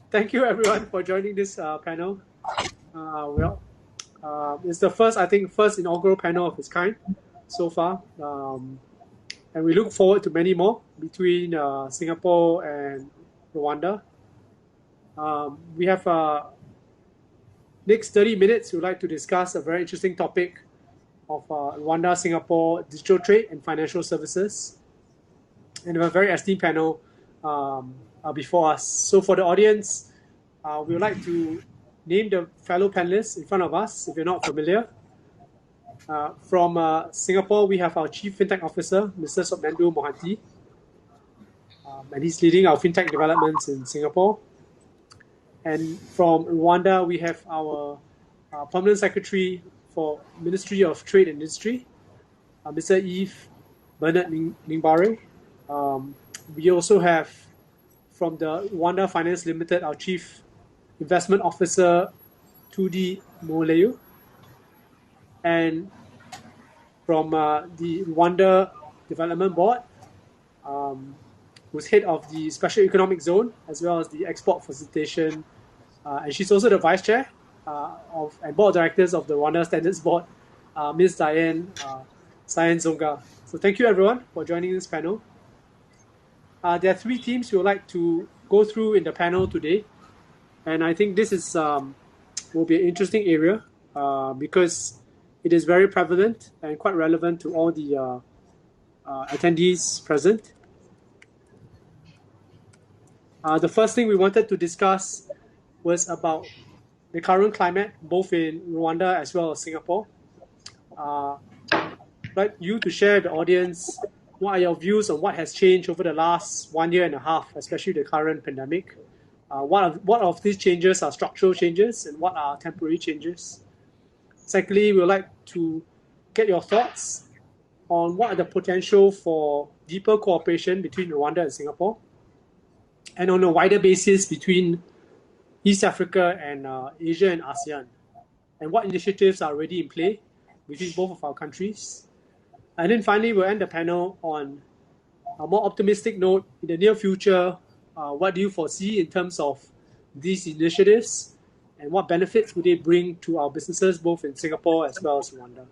Thank you everyone for joining this panel. It's the first inaugural panel of its kind so far. And we look forward to many more between Singapore and Rwanda. We have next 30 minutes, we'd like to discuss a very interesting topic of Rwanda-Singapore digital trade and financial services. And we have a very esteemed panel before us. So for the audience, we would like to name the fellow panelists in front of us, if you're not familiar. From Singapore, we have our Chief FinTech Officer, Mr. Sopnendu Mohanty, and he's leading our FinTech developments in Singapore. And from Rwanda, we have our Permanent Secretary for Ministry of Trade and Industry, Mr. Yves Bernard Ningbare. We also have from the Rwanda Finance Limited, our Chief Investment Officer, Tudi Moleyu. And from the Rwanda Development Board, who's head of the Special Economic Zone, as well as the Export Facilitation. And she's also the Vice Chair and Board of Directors of the Rwanda Standards Board, Ms. Diane Zonga. So thank you everyone for joining this panel. There are three themes we would like to go through in the panel today. And I think this is will be an interesting area because it is very prevalent and quite relevant to all the attendees present. The first thing we wanted to discuss was about the current climate, both in Rwanda as well as Singapore. I'd like you to share with the audience what are your views on what has changed over the last 1 year and a half, especially the current pandemic. What of these changes are structural changes and what are temporary changes? Secondly, we would like to get your thoughts on what are the potential for deeper cooperation between Rwanda and Singapore, and on a wider basis between East Africa and Asia and ASEAN, and what initiatives are already in play between both of our countries. And then finally, we'll end the panel on a more optimistic note. In the near future, what do you foresee in terms of these initiatives and what benefits would they bring to our businesses, both in Singapore as well as Rwanda?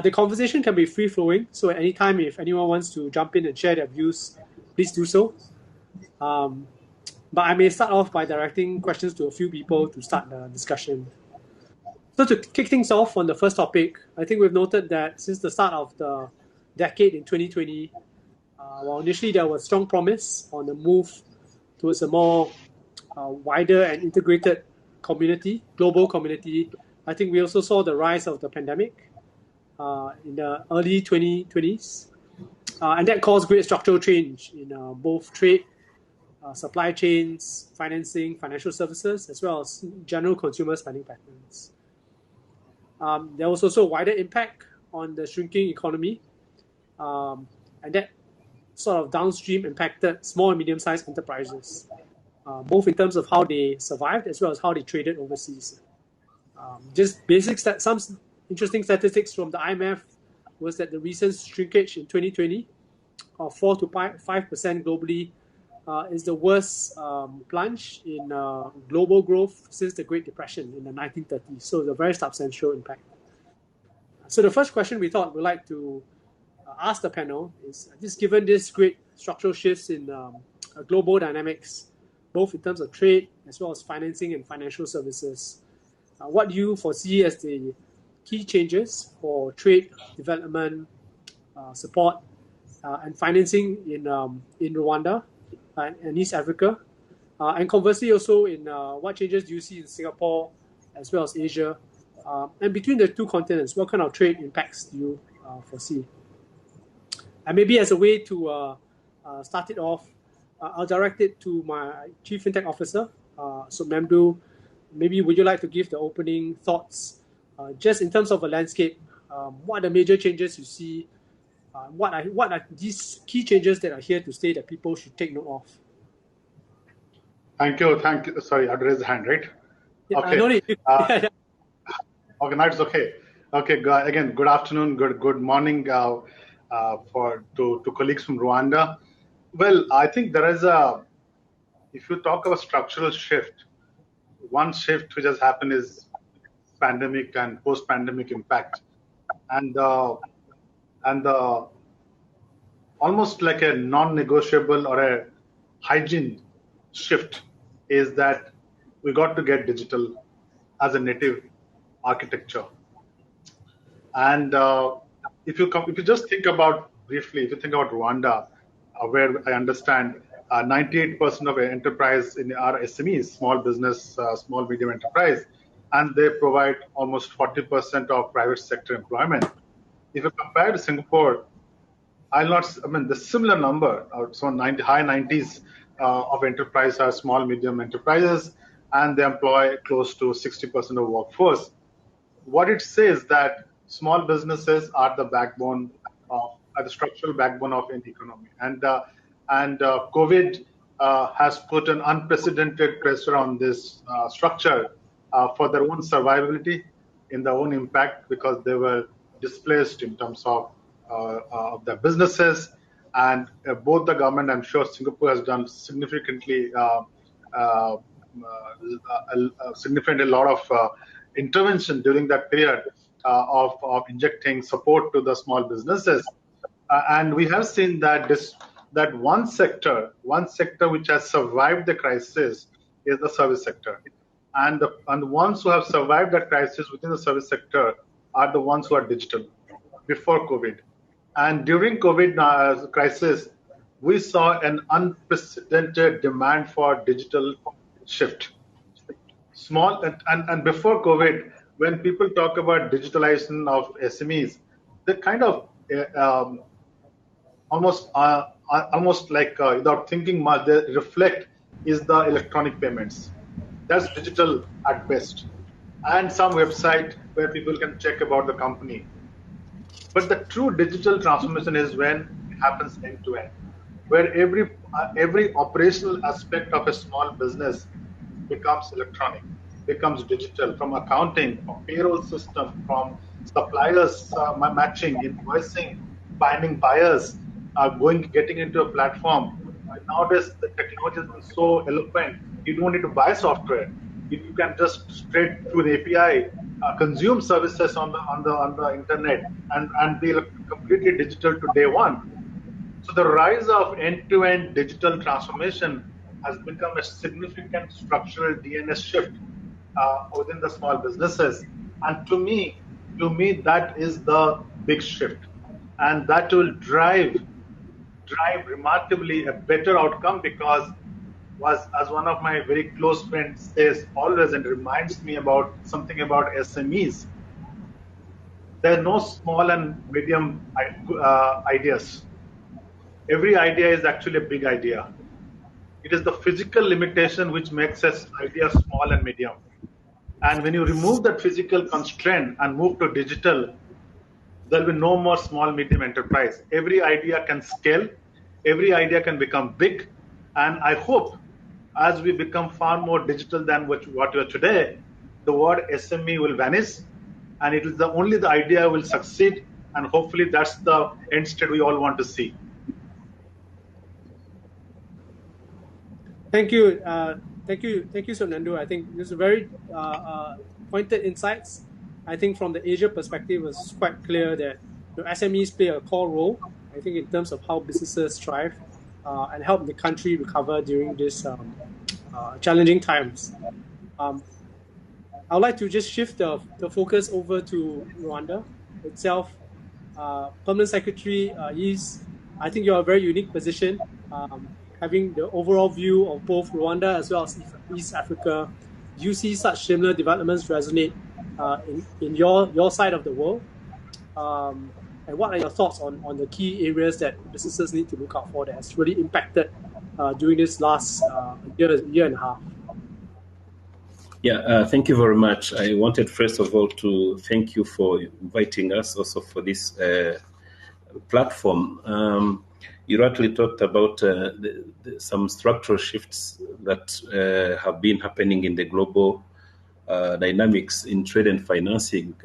The conversation can be free-flowing, so at any time, if anyone wants to jump in and share their views, please do so. But I may start off by directing questions to a few people to start the discussion. So to kick things off on the first topic, I think we've noted that since the start of the decade in 2020, while initially there was strong promise on the move towards a more wider and integrated community, global community, I think we also saw the rise of the pandemic in the early 2020s. And that caused great structural change in both trade, supply chains, financing, financial services, as well as general consumer spending patterns. There was also a wider impact on the shrinking economy, and that sort of downstream impacted small and medium-sized enterprises, both in terms of how they survived as well as how they traded overseas. Some interesting statistics from the IMF was that the recent shrinkage in 2020 of 4 to 5% globally is the worst plunge in global growth since the Great Depression in the 1930s. So it's a very substantial impact. So the first question we thought we'd like to ask the panel is, just given this great structural shifts in global dynamics, both in terms of trade as well as financing and financial services, what do you foresee as the key changes for trade, development, support, and financing in Rwanda and East Africa? And conversely also in what changes do you see in Singapore as well as Asia? And between the two continents, what kind of trade impacts do you foresee? And maybe as a way to start it off, I'll direct it to my Chief FinTech Officer, Sopnendu. Maybe would you like to give the opening thoughts just in terms of a landscape? What are the major changes you see? What are these key changes that are here to stay that people should take note of? Thank you. Sorry, I'd raise the hand, right? Yeah, okay. No need. Okay, now it's okay. Okay, again, good afternoon, good morning to colleagues from Rwanda. Well, I think there is a if you talk about structural shift, one shift which has happened is pandemic and post-pandemic impact, and almost like a non-negotiable or a hygiene shift is that we got to get digital as a native architecture. And if you just think about briefly, if you think about Rwanda, where I understand 98% of enterprise in are SMEs, small business, small medium enterprise, and they provide almost 40% of private sector employment. If you compare to Singapore, the similar number, so high 90s of enterprise are small, medium enterprises, and they employ close to 60% of workforce. What it says that small businesses are the backbone are the structural backbone of any economy, and COVID has put an unprecedented pressure on this structure for their own survivability, in their own impact, because they were displaced in terms of their businesses, and both the government, I'm sure Singapore has done significantly a lot of intervention during that period of injecting support to the small businesses, and we have seen that that one sector which has survived the crisis is the service sector, and the ones who have survived that crisis within the service sector are the ones who are digital before COVID. And during COVID crisis, we saw an unprecedented demand for digital shift. Small and before COVID, when people talk about digitalization of SMEs, they kind of almost like without thinking much, they reflect is the electronic payments. That's digital at best, and some website where people can check about the company. But the true digital transformation is when it happens end to end, where every operational aspect of a small business becomes electronic, becomes digital, from accounting, from payroll system, from suppliers matching, invoicing, finding buyers, getting into a platform. Nowadays, the technology has been so eloquent. You don't need to buy software. You can just straight through the API consume services on the internet and be completely digital to day one. So the rise of end-to-end digital transformation has become a significant structural DNS shift within the small businesses, and to me that is the big shift, and that will drive remarkably a better outcome, because as one of my very close friends says always, and reminds me about something about SMEs, there are no small and medium ideas. Every idea is actually a big idea. It is the physical limitation which makes us idea small and medium. And when you remove that physical constraint and move to digital, there will be no more small, medium enterprise. Every idea can scale. Every idea can become big. And I hope as we become far more digital than what we are today, the word SME will vanish, and it is only the idea will succeed. And hopefully that's the end state we all want to see. Thank you, Sonandu. I think this is very pointed insights. I think from the Asia perspective, it was quite clear that SMEs play a core role, I think, in terms of how businesses thrive and help the country recover during this challenging times. I would like to just shift the focus over to Rwanda itself. Permanent Secretary Yves, I think you're a very unique position, having the overall view of both Rwanda as well as East Africa. Do you see such similar developments resonate in your side of the world? And what are your thoughts on the key areas that businesses need to look out for that has really impacted during this last year and a half? Yeah, thank you very much. I wanted first of all to thank you for inviting us, also for this platform. You rightly talked about some structural shifts that have been happening in the global dynamics in trade and financing.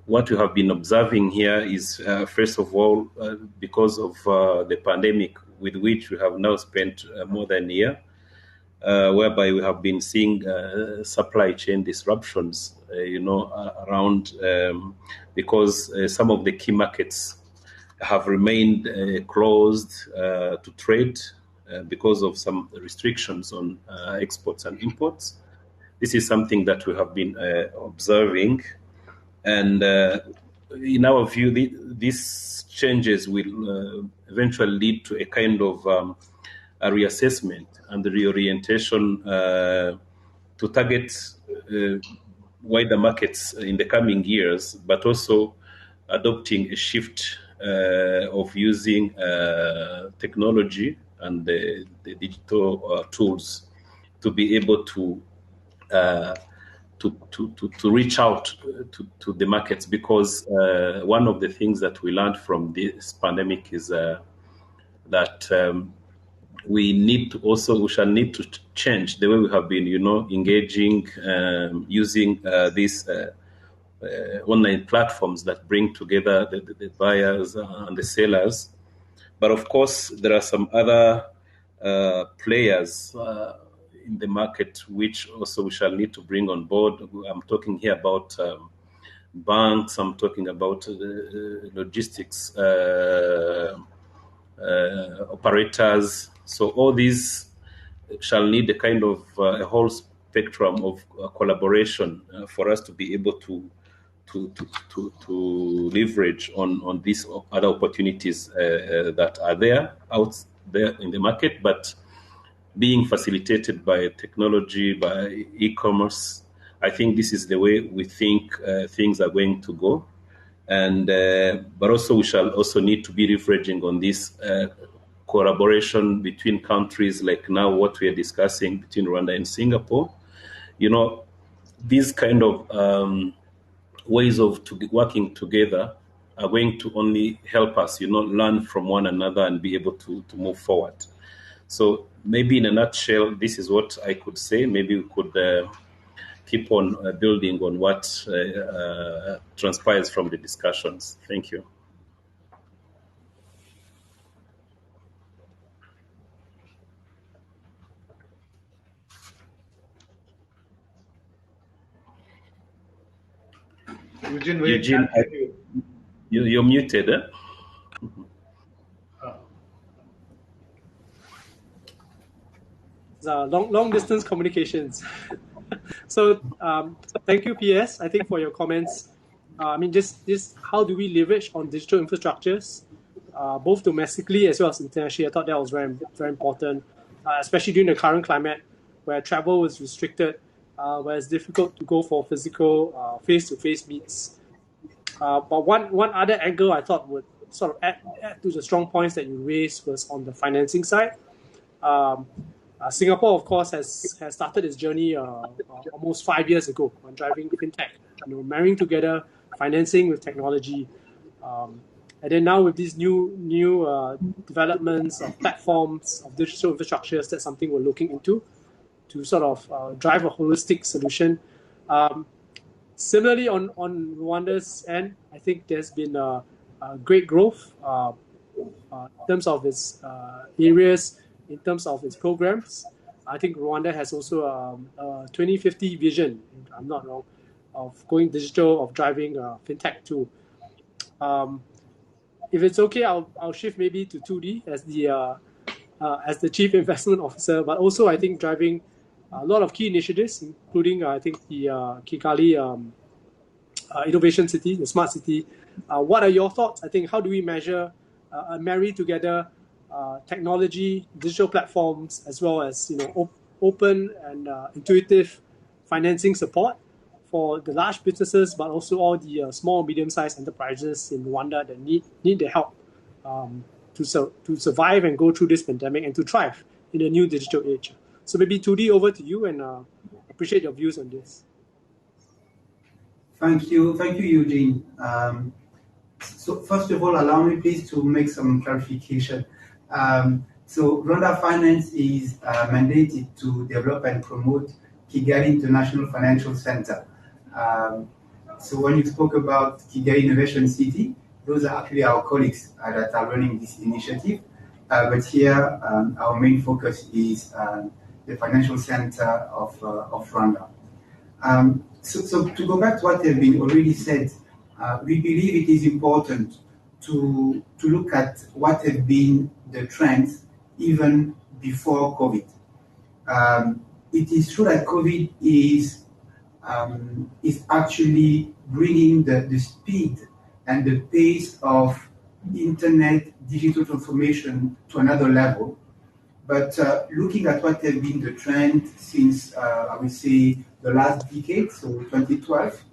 What we have been observing here is, first of all, because of the pandemic with which we have now spent more than a year, whereby we have been seeing supply chain disruptions, around because some of the key markets have remained closed to trade because of some restrictions on exports and imports. This is something that we have been observing, and in our view, these changes will eventually lead to a kind of a reassessment and the reorientation to target wider markets in the coming years, but also adopting a shift of using technology and the digital tools to be able to reach out to the markets, because one of the things that we learned from this pandemic is that we shall need to change the way we have been, engaging, using these online platforms that bring together the buyers and the sellers. But of course, there are some other players in the market which also we shall need to bring on board. I'm talking here about banks, I'm talking about logistics operators. So all these shall need a kind of a whole spectrum of collaboration for us to be able to leverage on these other opportunities that are out there in the market, but being facilitated by technology, by e-commerce. I think this is the way we think things are going to go. And but also we shall also need to be leveraging on this collaboration between countries, like now what we are discussing between Rwanda and Singapore. These kind of ways of working together are going to only help us, learn from one another and be able to move forward. So maybe in a nutshell, this is what I could say. Maybe we could keep on building on what transpires from the discussions. Thank you. Eugene, you're muted. Long distance communications. So thank you, PS. I think for your comments. Just how do we leverage on digital infrastructures, both domestically as well as internationally? I thought that was very, very important, especially during the current climate where travel was restricted, where it's difficult to go for physical face-to-face meets. But one other angle I thought would sort of add to the strong points that you raised was on the financing side. Singapore, of course, has started its journey almost 5 years ago on driving fintech, marrying together financing with technology. And then now with these new developments of platforms, of digital infrastructures, that's something we're looking into to sort of drive a holistic solution. Similarly, on Rwanda's end, I think there's been a great growth in terms of its areas, in terms of its programs. I think Rwanda has also a 2050 vision, if I'm not wrong, of going digital, of driving fintech too. If it's okay, I'll shift maybe to 2D as the chief investment officer, but also I think driving a lot of key initiatives, including I think the Kigali Innovation City, the Smart City. What are your thoughts? I think how do we marry together technology, digital platforms, as well as open and intuitive financing support for the large businesses, but also all the small, medium-sized enterprises in Rwanda that need the help to survive and go through this pandemic and to thrive in the new digital age. So maybe 2D, over to you, and appreciate your views on this. Thank you, Eugene. So first of all, allow me please to make some clarification. So Rwanda Finance is mandated to develop and promote Kigali International Financial Center. So when you spoke about Kigali Innovation City, those are actually our colleagues that are running this initiative. But here, our main focus is the financial center of Rwanda. So to go back to what has been already said, we believe it is important to look at what have been the trends even before COVID. It is true that COVID is actually bringing the speed and the pace of internet digital transformation to another level. But looking at what has been the trend since, I would say, the last decade, so 2012,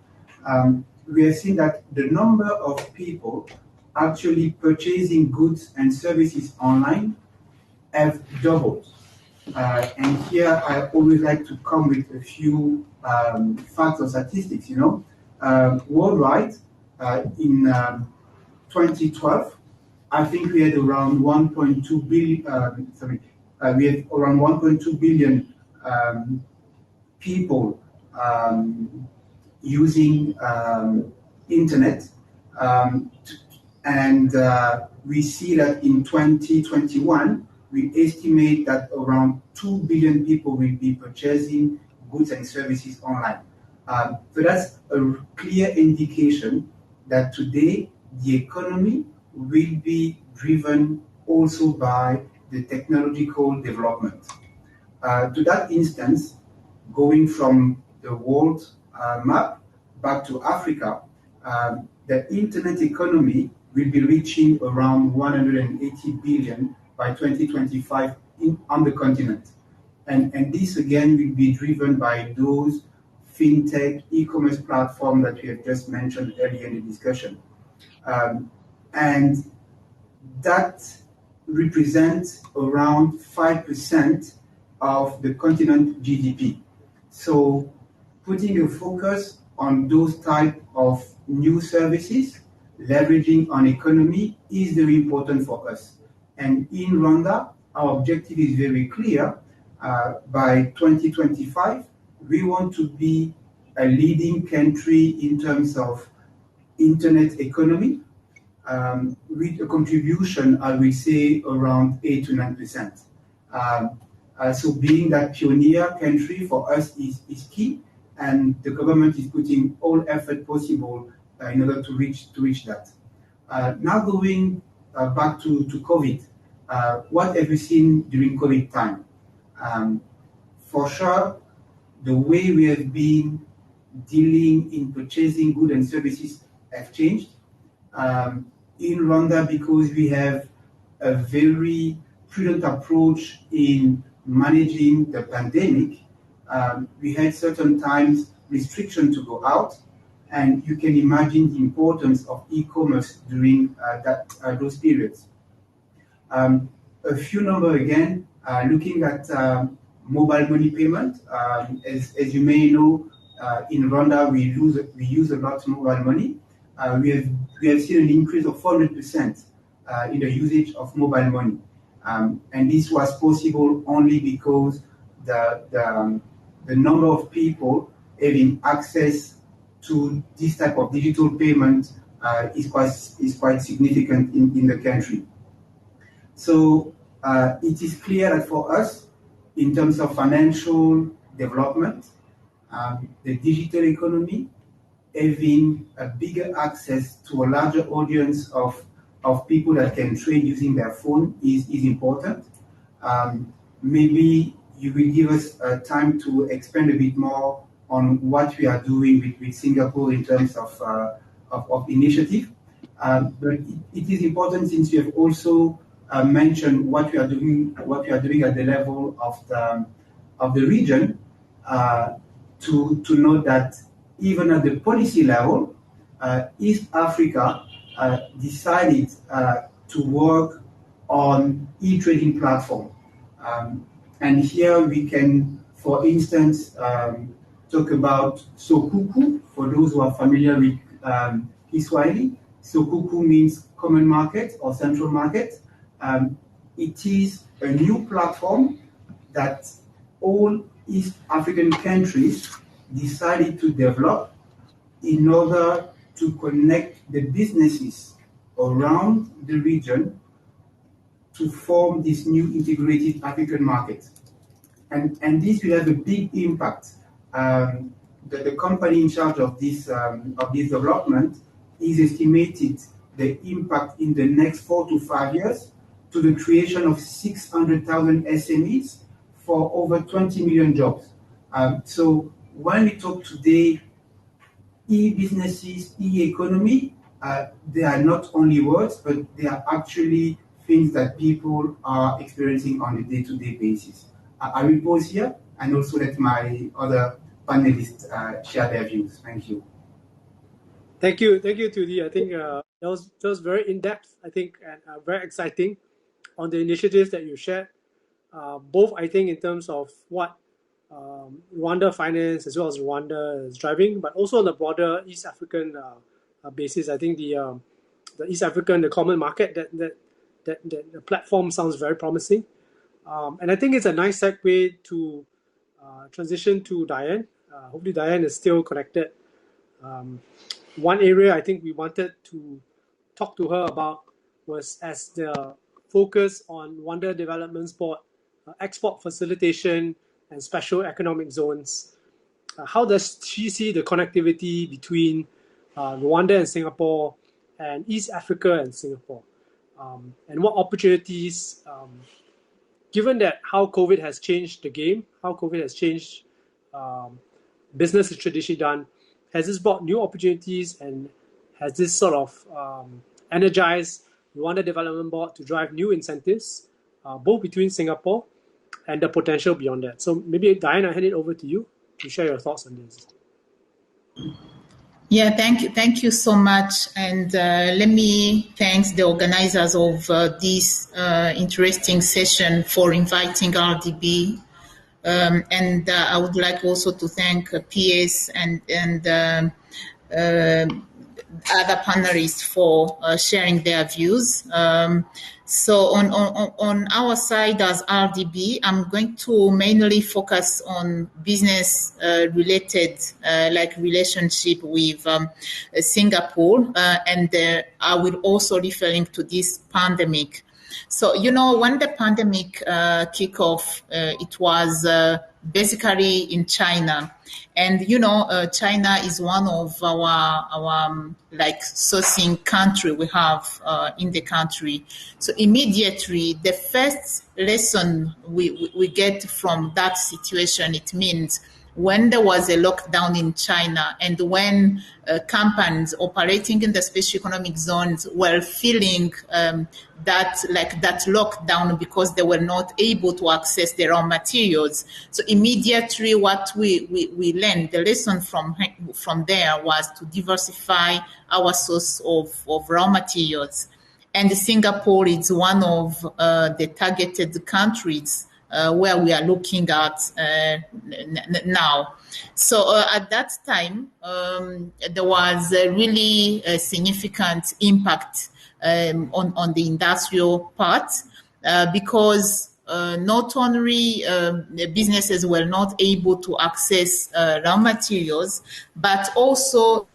we have seen that the number of people actually purchasing goods and services online have doubled. And here I always like to come with a few facts or statistics. Worldwide, in 2012, I think we had around 1.2 billion. We had around 1.2 billion people using internet, and we see that in 2021 we estimate that around 2 billion people will be purchasing goods and services online. So that's a clear indication that today the economy will be driven also by the technological development. To that instance, going from the world map back to Africa, the internet economy will be reaching around 180 billion by 2025 on the continent. And this again will be driven by those fintech e-commerce platforms that we have just mentioned earlier in the discussion. And that represents around 5% of the continent GDP. So putting a focus on those type of new services, leveraging on economy is very important for us. And in Rwanda, our objective is very clear. By 2025, we want to be a leading country in terms of internet economy, with a contribution, I will say, around 8 to 9%. So being that pioneer country for us is key, and the government is putting all effort possible in order to reach that. Now going back to COVID, what have we seen during COVID time? For sure, the way we have been dealing in purchasing goods and services have changed. In Rwanda, because we have a very prudent approach in managing the pandemic, we had certain times restriction to go out, and you can imagine the importance of e-commerce during those periods. A few numbers again, looking at mobile money payment. As you may know, in Rwanda we use a lot of mobile money. We have seen an increase of 400% in the usage of mobile money, and this was possible only because the number of people having access to this type of digital payment is quite significant in the country. So it is clear that for us, in terms of financial development, the digital economy, having a bigger access to a larger audience of people that can trade using their phone is important. Maybe you will give us time to expand a bit more on what we are doing with Singapore in terms of initiative. But it is important, since you have also mentioned what we are doing at the level of the region, to note that even at the policy level, East Africa decided to work on e-trading platform. And here we can, for instance, talk about Sokuku, for those who are familiar with Kiswahili. Sokuku means common market or central market. It is a new platform that all East African countries decided to develop in order to connect the businesses around the region to form this new integrated African market. and this will have a big impact. The company in charge of this development is estimated the impact in the next 4 to 5 years to the creation of 600,000 SMEs for over 20 million jobs. So when we talk today, e-businesses, e-economy, they are not only words, but they are actually things that people are experiencing on a day-to-day basis. I will pause here and also let my other panelists share their views. Thank you. Thank you, Tudi. I think that was very in-depth, I think, and very exciting on the initiatives that you shared. Both, I think, in terms of what Rwanda Finance as well as Rwanda is driving, but also on the broader East African basis. I think the East African, the common market, that the platform sounds very promising. And I think it's a nice segue to transition to Diane. Hopefully Diane is still connected. One area I think we wanted to talk to her about was as the focus on Rwanda Development Board, export facilitation and special economic zones. How does she see the connectivity between Rwanda and Singapore and East Africa and Singapore? And what opportunities, given that how COVID has changed the game, how COVID has changed business is traditionally done, has this brought new opportunities and has this sort of energized Rwanda Development Board to drive new incentives, both between Singapore and the potential beyond that? So maybe, Diane, I'll hand it over to you to share your thoughts on this. Yeah, thank you so much. And let me thank the organizers of this interesting session for inviting RDB. And I would like also to thank PS and other panelists for sharing their views. So on our side as RDB, I'm going to mainly focus on business related, like relationship with Singapore, and I will also referring to this pandemic. So, when the pandemic kicked off, it was basically in China. And, China is one of our like sourcing country we have in the country. So immediately, the first lesson we get from that situation, it means when there was a lockdown in China and when companies operating in the special economic zones were feeling that lockdown because they were not able to access their raw materials. So immediately what we learned, the lesson from there was to diversify our source of raw materials. And Singapore is one of the targeted countries where we are looking at now. So at that time, there was a really significant impact on the industrial part because not only businesses were not able to access raw materials, but also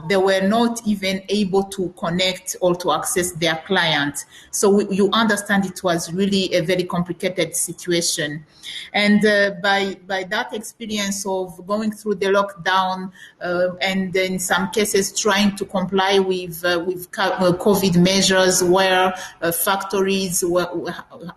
they were not even able to connect or to access their clients. So you understand it was really a very complicated situation. And by that experience of going through the lockdown and in some cases trying to comply with COVID measures where factories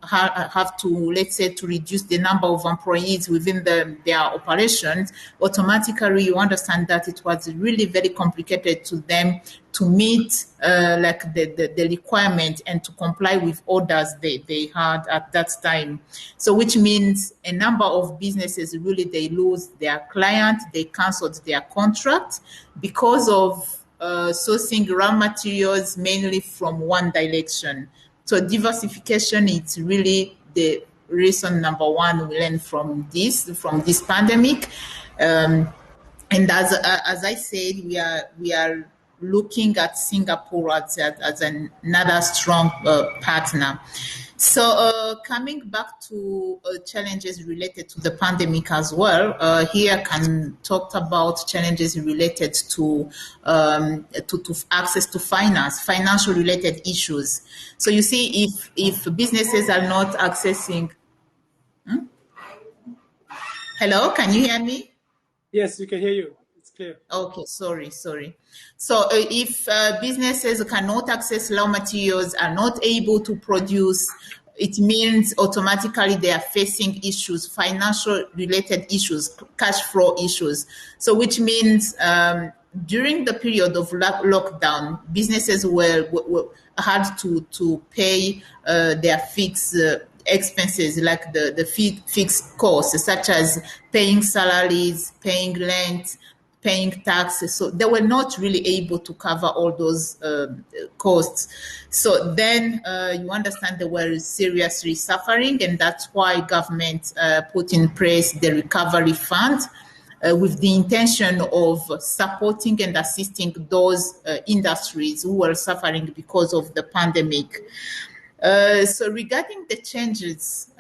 have to, let's say, to reduce the number of employees within their operations, automatically you understand that it was really very complicated to them to meet the requirement and to comply with orders they had at that time. So which means a number of businesses really, they lose their client, they canceled their contract because of sourcing raw materials mainly from one direction. So diversification is really the reason number one we learned from this pandemic. And as I said, we are looking at Singapore as another strong partner. So coming back to challenges related to the pandemic as well, here I can talk about challenges related to access to financial related issues. So you see, if businesses are not accessing. Hello, can you hear me? Yes, we can hear you. It's clear. Okay, sorry. So if businesses cannot access raw materials, are not able to produce, it means automatically they are facing issues, financial related issues, cash flow issues. So which means during the period of lockdown, businesses were had to pay their fixed expenses, like the fixed costs, such as paying salaries, paying rent, paying taxes. So they were not really able to cover all those costs. So then you understand they were seriously suffering, and that's why government put in place the recovery fund. With the intention of supporting and assisting those industries who were suffering because of the pandemic. So regarding the changes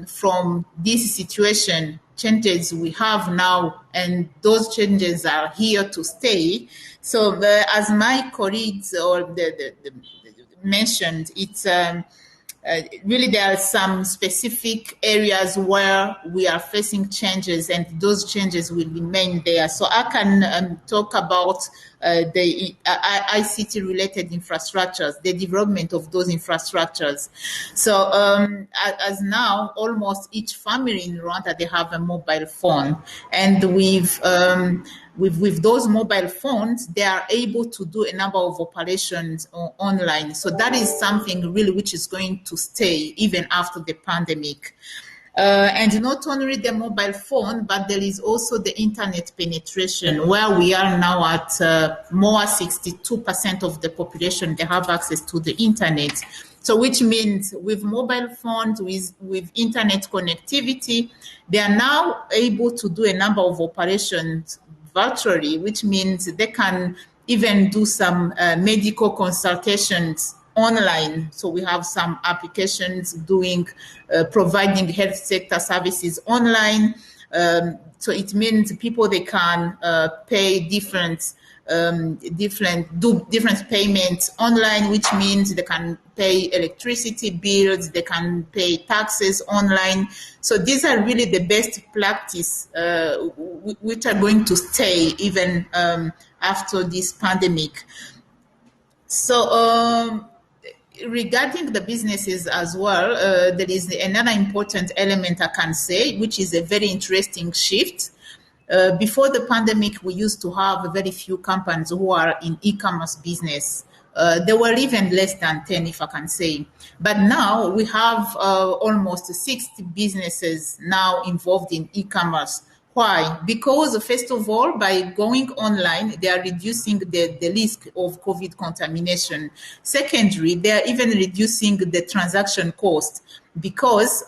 from this situation, changes we have now, and those changes are here to stay. So as my colleagues or the mentioned, it's really there are some specific areas where we are facing changes, and those changes will remain there. So I can talk about the ICT related infrastructures, the development of those infrastructures. So as now, almost each family in Rwanda, they have a mobile phone, and with those mobile phones, they are able to do a number of operations online. So that is something really which is going to stay even after the pandemic. And not only the mobile phone, but there is also the internet penetration, where we are now at more 62% of the population, they have access to the internet. So which means with mobile phones, with internet connectivity, they are now able to do a number of operations virtually, which means they can even do some medical consultations online. So we have some applications doing providing health sector services online. So it means people, they can pay different payments online, which means they can pay electricity bills, they can pay taxes online. So these are really the best practice which are going to stay even after this pandemic. So regarding the businesses as well, there is another important element I can say, which is a very interesting shift. Before the pandemic, we used to have very few companies who are in e-commerce business. There were even less than 10, if I can say. But now we have almost 60 businesses now involved in e-commerce. Why? Because first of all, by going online, they are reducing the risk of COVID contamination. Secondly, they are even reducing the transaction cost, because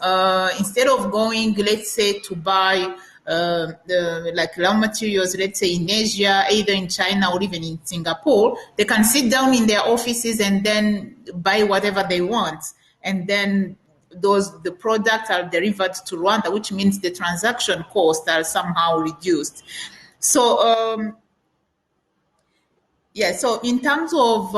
instead of going, let's say, to buy like raw materials, let's say in Asia, either in China or even in Singapore, they can sit down in their offices and then buy whatever they want. And then the products are delivered to Rwanda, which means the transaction costs are somehow reduced. So yeah, so in terms of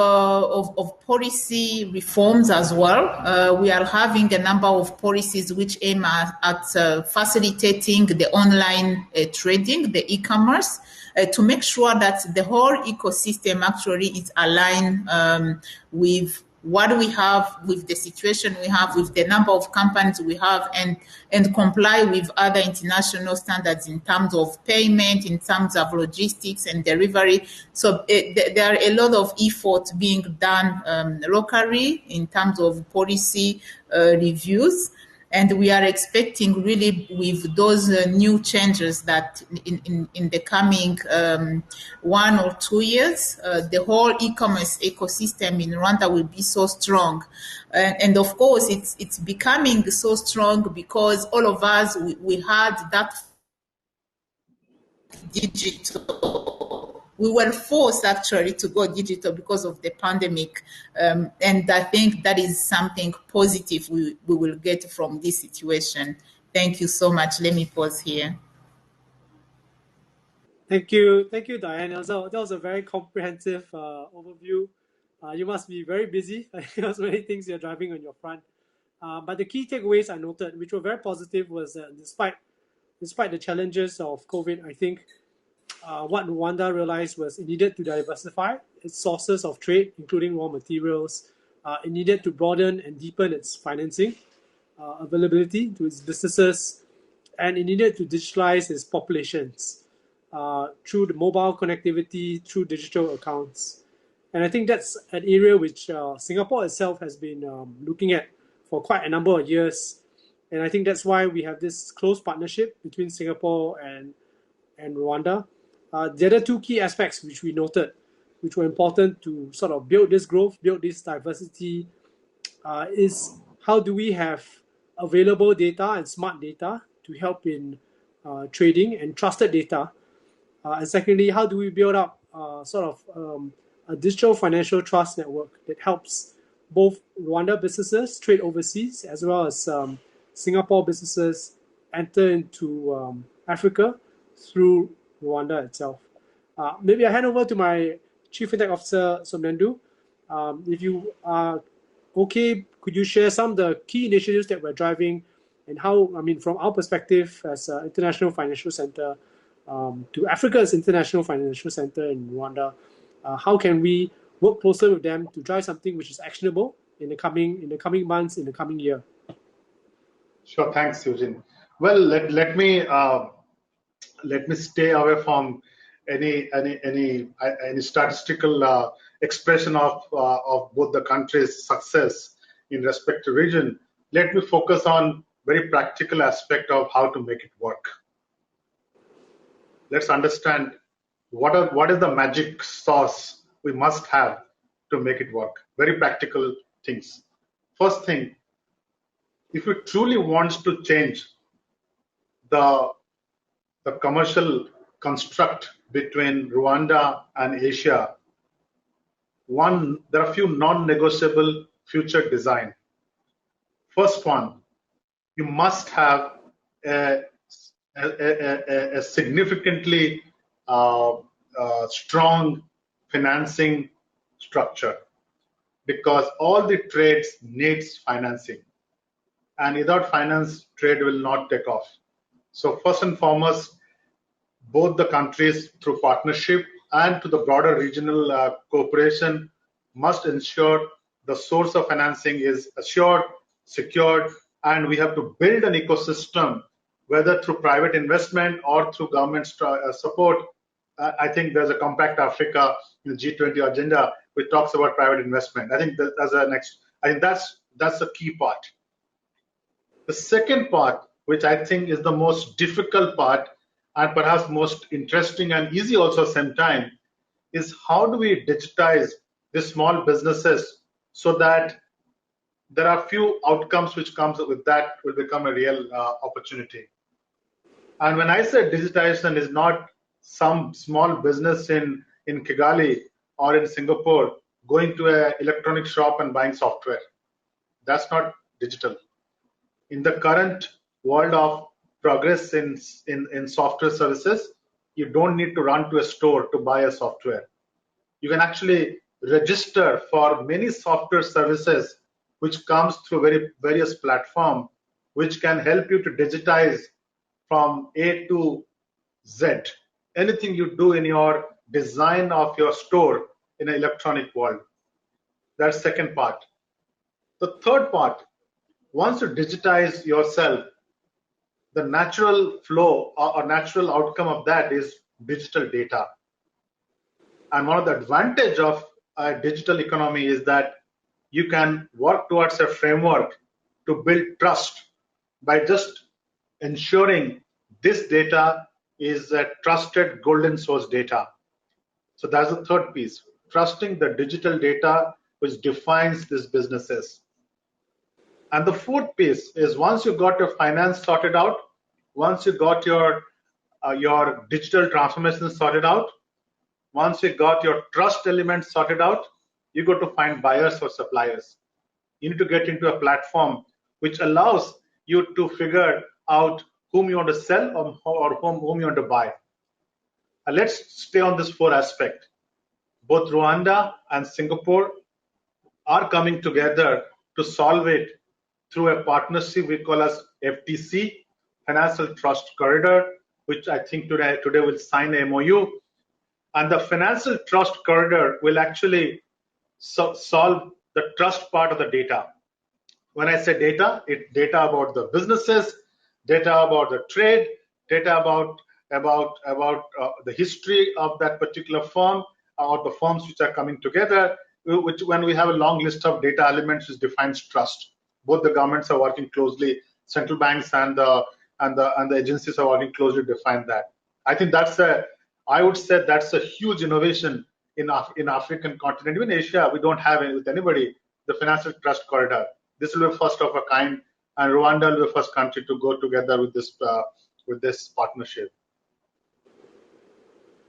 policy reforms as well, we are having a number of policies which aim at facilitating the online trading, the e-commerce, to make sure that the whole ecosystem actually is aligned with what we have, with the situation we have, with the number of companies we have, and comply with other international standards in terms of payment, in terms of logistics and delivery. So there are a lot of effort being done locally in terms of policy reviews. And we are expecting really with those new changes that in the coming 1 or 2 years, the whole e-commerce ecosystem in Rwanda will be so strong. And of course, it's becoming so strong because all of us, we had that digital. We were forced actually to go digital because of the pandemic. And I think that is something positive we will get from this situation. Thank you so much. Let me pause here. Thank you, Diane. That was a very comprehensive overview. You must be very busy because many things you're driving on your front. But the key takeaways I noted, which were very positive, was despite despite the challenges of COVID, I think what Rwanda realized was it needed to diversify its sources of trade, including raw materials. It needed to broaden and deepen its financing availability to its businesses, and it needed to digitalize its populations through the mobile connectivity, through digital accounts. And I think that's an area which Singapore itself has been looking at for quite a number of years. And I think that's why we have this close partnership between Singapore and Rwanda. The other two key aspects which we noted, which were important to sort of build this growth, build this diversity, is how do we have available data and smart data to help in trading and trusted data. And secondly, how do we build up a digital financial trust network that helps both Rwanda businesses trade overseas as well as Singapore businesses enter into Africa through Rwanda itself. Maybe I hand over to my Chief Fintech Officer, Somnendu. If you are okay, could you share some of the key initiatives that we're driving and how, I mean, from our perspective as an international financial center to Africa's international financial center in Rwanda, how can we work closer with them to drive something which is actionable in the coming months, in the coming year? Sure, thanks, Eugene. Well, let me stay away from any statistical expression of both the countries' success in respect to region. Let me focus on very practical aspect of how to make it work. Let's understand what is the magic sauce we must have to make it work. Very practical things. First thing, if we truly want to change the commercial construct between Rwanda and Asia, there are a few non-negotiable future design. First one, you must have a significantly strong financing structure, because all the trades needs financing, and without finance, trade will not take off. So first and foremost, both the countries through partnership and to the broader regional cooperation must ensure the source of financing is assured, secured, and we have to build an ecosystem, whether through private investment or through government support. I think there's a Compact Africa in the G20 agenda which talks about private investment. I think that's the key part. The second part, which I think is the most difficult part and perhaps most interesting and easy also same time, is how do we digitize the small businesses so that there are few outcomes which comes with that will become a real opportunity. And when I say digitization is not some small business in Kigali or in Singapore going to an electronic shop and buying software. That's not digital. In the current world of progress in software services, you don't need to run to a store to buy a software. You can actually register for many software services which comes through various platforms which can help you to digitize from A to Z. Anything you do in your design of your store in an electronic world. That's the second part. The third part, once you digitize yourself, the natural flow or natural outcome of that is digital data. And one of the advantage of a digital economy is that you can work towards a framework to build trust by just ensuring this data is a trusted golden source data. So that's the third piece, trusting the digital data which defines these businesses. And the fourth piece is once you got your finance sorted out, once you got your digital transformation sorted out, once you got your trust elements sorted out, you got to find buyers or suppliers. You need to get into a platform which allows you to figure out whom you want to sell or whom you want to buy. Let's stay on this four aspect. Both Rwanda and Singapore are coming together to solve it through a partnership we call as FTC, financial trust corridor, which I think today will sign a MOU. And the financial trust corridor will actually solve the trust part of the data. When I say data, it's data about the businesses, data about the trade, data about the history of that particular firm or the firms which are coming together. Which, when we have a long list of data elements, which defines trust. Both the governments are working closely, central banks and the agencies are working closely to define that. I think I would say that's a huge innovation in African continent. Even Asia, we don't have it with anybody, the financial trust corridor. This will be first of a kind, and Rwanda will be the first country to go together with this partnership.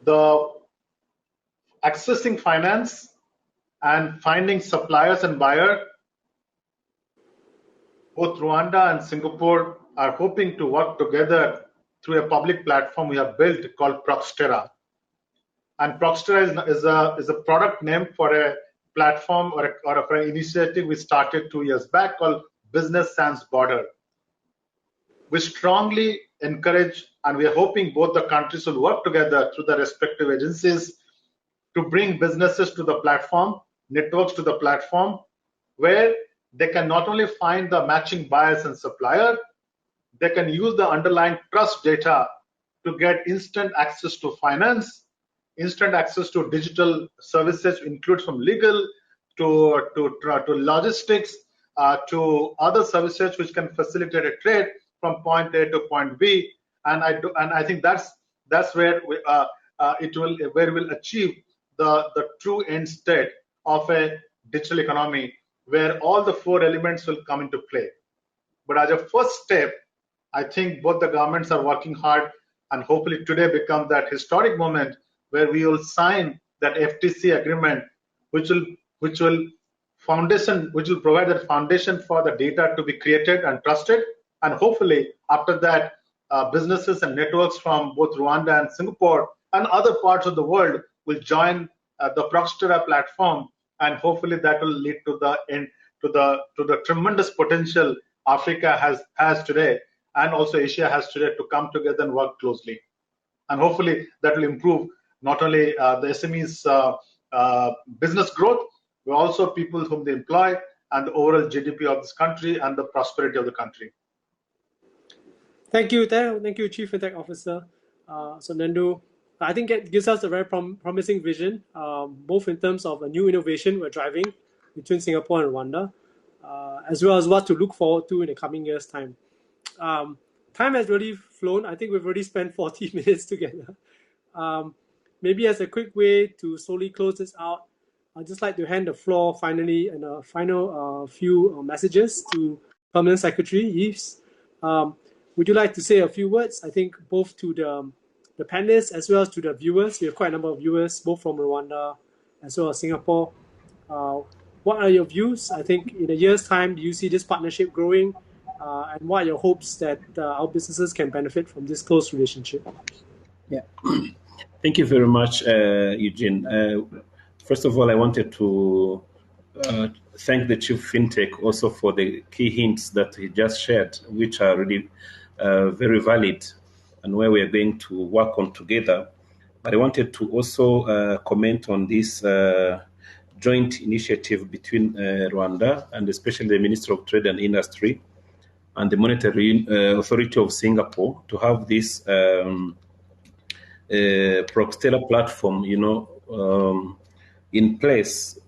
The accessing finance and finding suppliers and buyers, both Rwanda and Singapore are hoping to work together through a public platform we have built called Proxtera. And Proxtera is a product name for a platform or for an initiative we started 2 years back called Business Sans Border. We strongly encourage, and we are hoping both the countries will work together through the respective agencies to bring businesses to the platform, networks to the platform, where they can not only find the matching buyers and supplier, they can use the underlying trust data to get instant access to finance, instant access to digital services, include from legal to logistics to other services which can facilitate a trade from point A to point B. And I think that's where we'll achieve the true end state of a digital economy, where all the 4 elements will come into play. But as a first step, I think both the governments are working hard, and hopefully today become that historic moment where we will sign that FTC agreement, which will provide that foundation for the data to be created and trusted. And hopefully after that, businesses and networks from both Rwanda and Singapore and other parts of the world will join the Proxtera platform, and hopefully that will lead to the tremendous potential Africa has today, and also Asia has today, to come together and work closely. And hopefully that will improve not only the SMEs business growth, but also people whom they employ, and the overall GDP of this country and the prosperity of the country. Thank you, Chief FinTech Officer. So Nandu, I think it gives us a very promising vision, both in terms of a new innovation we're driving between Singapore and Rwanda, as well as what to look forward to in the coming years' time. Time has really flown. I think we've already spent 40 minutes together. Maybe as a quick way to slowly close this out, I'd just like to hand the floor finally and a final few messages to Permanent Secretary Yves. Would you like to say a few words? I think both to the panelists as well as to the viewers. We have quite a number of viewers, both from Rwanda as well as Singapore. What are your views? I think in a year's time, do you see this partnership growing? And what are your hopes that our businesses can benefit from this close relationship? Yeah. Thank you very much, Eugene. First of all, I wanted to thank the Chief FinTech also for the key hints that he just shared, which are really very valid and where we are going to work on together. But I wanted to also comment on this joint initiative between Rwanda and especially the Minister of Trade and Industry and the Monetary Authority of Singapore to have this Proxtera platform, in place.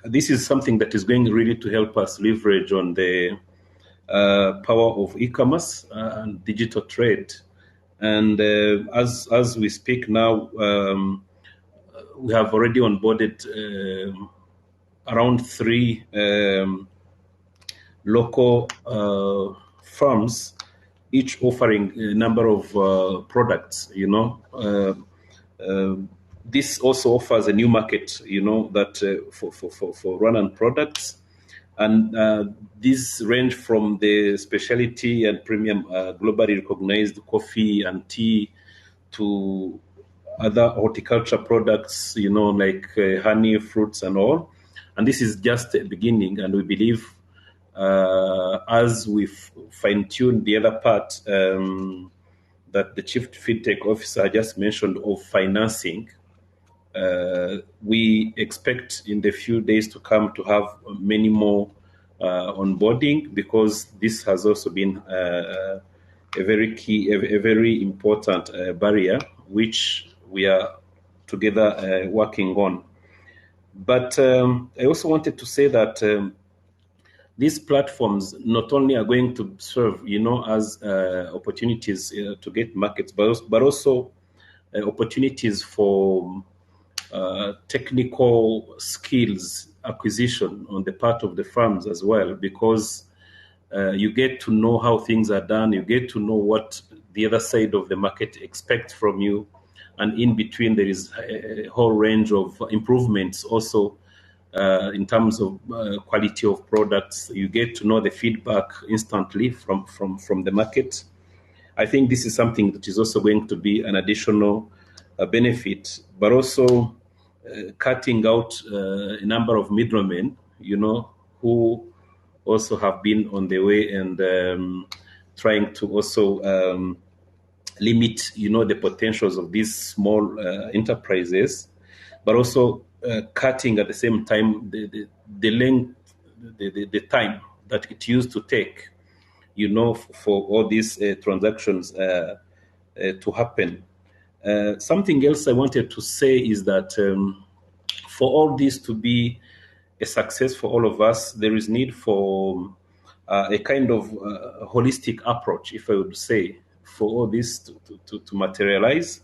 This is something that is going really to help us leverage on the power of e-commerce and digital trade. And as we speak now, we have already onboarded around 3 local firms, each offering a number of products. This also offers a new market, that for Rwandan products. And these range from the specialty and premium globally recognized coffee and tea to other horticulture products, like honey, fruits and all. And this is just the beginning. And we believe as we fine-tune the other part that the Chief FinTech Officer just mentioned of financing, we expect in the few days to come to have many more onboarding, because this has also been a very key, a very important barrier, which we are together working on. But I also wanted to say that these platforms not only are going to serve, as opportunities to get markets, but also opportunities for technical skills acquisition on the part of the firms as well, because you get to know how things are done, you get to know what the other side of the market expects from you, and in between there is a whole range of improvements also in terms of quality of products. You get to know the feedback instantly from the market. I think this is something that is also going to be an additional benefit, but also cutting out a number of middlemen, who also have been on the way and trying to also limit, the potentials of these small enterprises, but also cutting at the same time the length, the time that it used to take, for all these transactions to happen. Something else I wanted to say is that for all this to be a success for all of us, there is need for a kind of holistic approach, if I would say, for all this to materialize.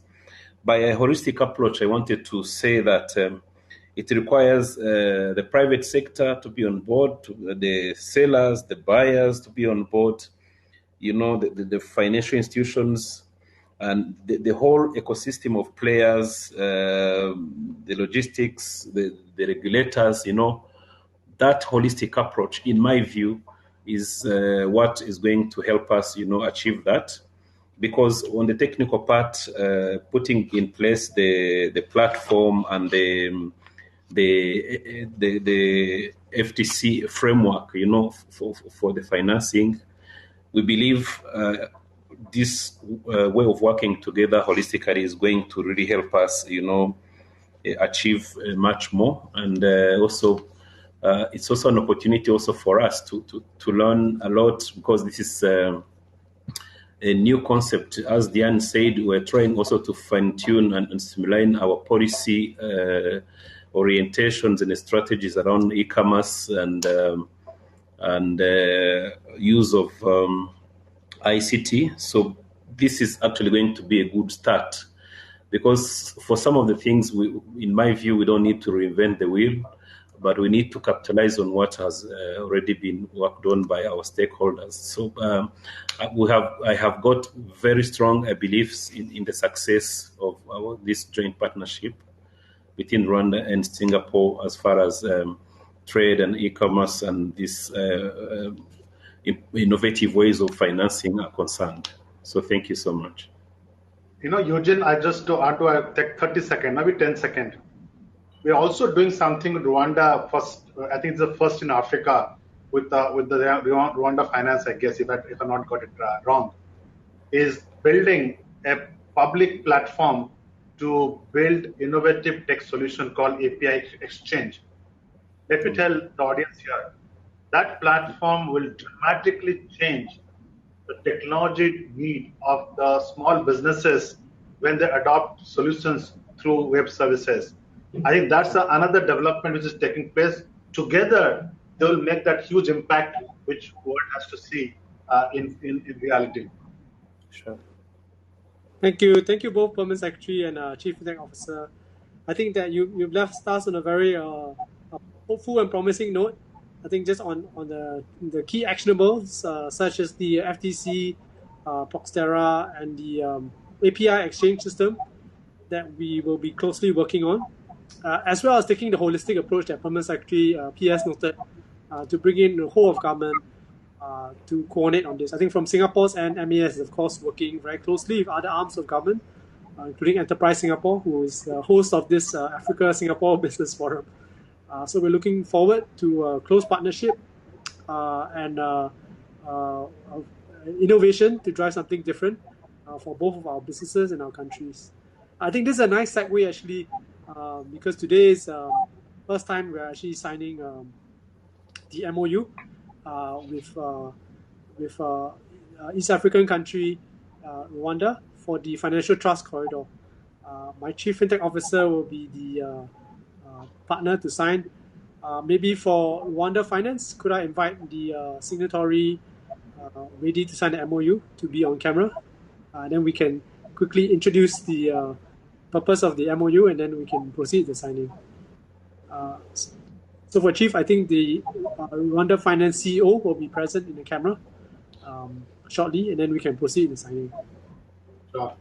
By a holistic approach, I wanted to say that it requires the private sector to be on board, the sellers, the buyers to be on board, the financial institutions, and the whole ecosystem of players, the logistics, the regulators, that holistic approach, in my view, is what is going to help us, achieve that. Because on the technical part, putting in place the platform and the FTC framework, for the financing, we believe this way of working together holistically is going to really help us, achieve much more. And also, it's also an opportunity also for us to learn a lot, because this is a new concept. As Diane said, we're trying also to fine-tune and streamline our policy orientations and strategies around e-commerce and use of ICT. So this is actually going to be a good start, because for some of the things, in my view, we don't need to reinvent the wheel, but we need to capitalize on what has already been worked on by our stakeholders. So I have got very strong beliefs in the success of this joint partnership between Rwanda and Singapore as far as trade and e-commerce and these innovative ways of financing are concerned. So thank you so much. Eugene, I just want to take 30 seconds, maybe 10 seconds. We're also doing something in Rwanda first. I think it's the first in Africa with the Rwanda Finance, I guess, if I not got it wrong, is building a public platform to build innovative tech solution called API Exchange. Let me tell the audience here, that platform will dramatically change the technology need of the small businesses when they adopt solutions through web services. I think that's another development which is taking place. Together, they will make that huge impact which the world has to see in reality. Sure. Thank you both, Permanent Secretary and Chief Executive Officer. I think that you've left us on a very hopeful and promising note. I think just on the key actionables, such as the FTC, Proxtera, and the API exchange system that we will be closely working on, as well as taking the holistic approach that Permanent Secretary PS noted to bring in the whole of government to coordinate on this. I think from Singapore's end, MES is of course working very closely with other arms of government, including Enterprise Singapore, who is the host of this Africa-Singapore Business Forum. So we're looking forward to a close partnership and innovation to drive something different for both of our businesses and our countries. I think this is a nice segue actually, because today is first time we're actually signing the MOU with East African country Rwanda for the financial trust corridor. My chief fintech officer will be the partner to sign. Maybe for Rwanda Finance, could I invite the signatory ready to sign the MOU to be on camera? Then we can quickly introduce the purpose of the MOU, and then we can proceed the signing. So for Chief, I think the Rwanda Finance CEO will be present in the camera shortly, and then we can proceed the signing. Sure.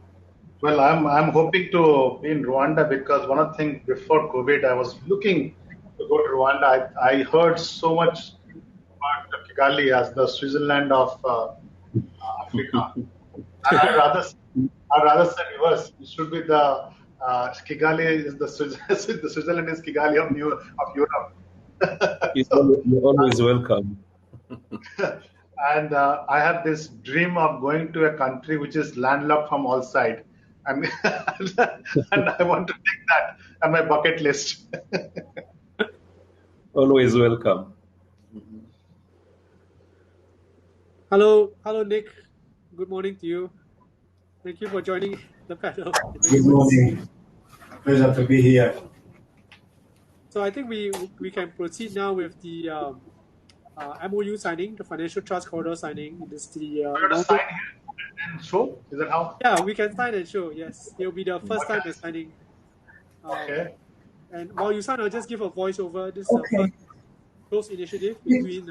Well, I'm hoping to be in Rwanda because one of the things before COVID, I was looking to go to Rwanda. I heard so much about Kigali as the Switzerland of Africa. And I'd rather say reverse. It should be the Kigali is the Switzerland is Kigali of Europe. You're always welcome. And I have this dream of going to a country which is landlocked from all sides. And I want to take that on my bucket list. Always welcome. Hello, Nick. Good morning to you. Thank you for joining the panel. Good morning. Pleasure to be here. So I think we can proceed now with the MOU signing, the financial trust corridor signing. It is the sign here and show? Is that how? Yeah, we can sign and show. Yes, it will be the first time we're signing. Okay. And while you sign, I'll just give a voiceover. This is a first close initiative between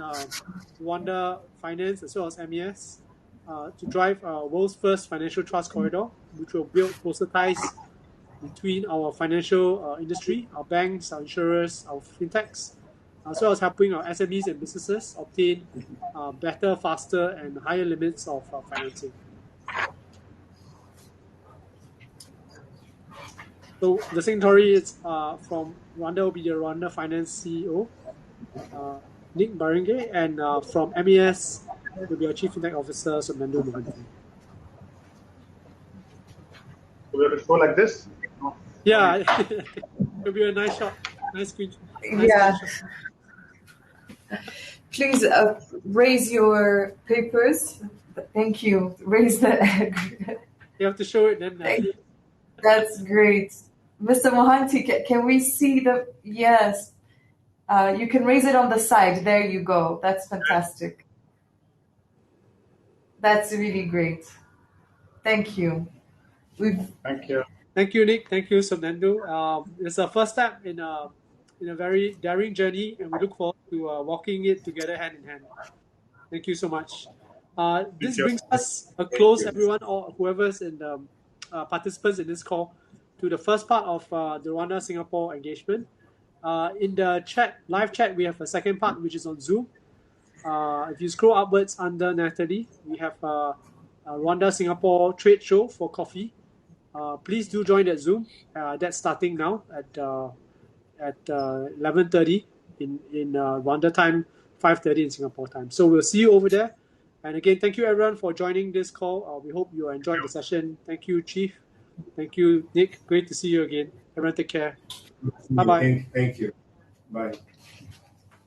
Rwanda Finance as well as MES to drive world's first financial trust corridor, which will build closer ties between our financial industry, our banks, our insurers, our fintechs, as well as helping our SMEs and businesses obtain better, faster, and higher limits of financing. So the signatory is from Rwanda will be the Rwanda Finance CEO, Nick Barenge, and from MES will be our Chief Fintech Officer, Somnando Mohanty. We have to show like this? Yeah, it'll be a nice shot, nice screen. Yeah. Please raise your papers. Thank you. Raise the. You have to show it then. That's great. Mr. Mohanty, can we see the. Yes. You can raise it on the side. There you go. That's fantastic. That's really great. Thank you. Thank you. Thank you, Nick. Thank you, Somnando. It's our first step in a very daring journey, and we look forward to walking it together hand in hand. Thank you so much. This brings us a close, everyone, or whoever's in the participants in this call, to the first part of the Rwanda-Singapore engagement. In the live chat, we have a second part, which is on Zoom. If you scroll upwards under Natalie, we have a Rwanda-Singapore trade show for coffee. Please do join that Zoom. That's starting now at 11:30 in Rwanda time, 5:30 in Singapore time. So we'll see you over there. And again, thank you everyone for joining this call. We hope you enjoyed the session. Thank you, Chief. Thank you, Nick. Great to see you again. Everyone take care. Bye-bye. Thank you. Bye.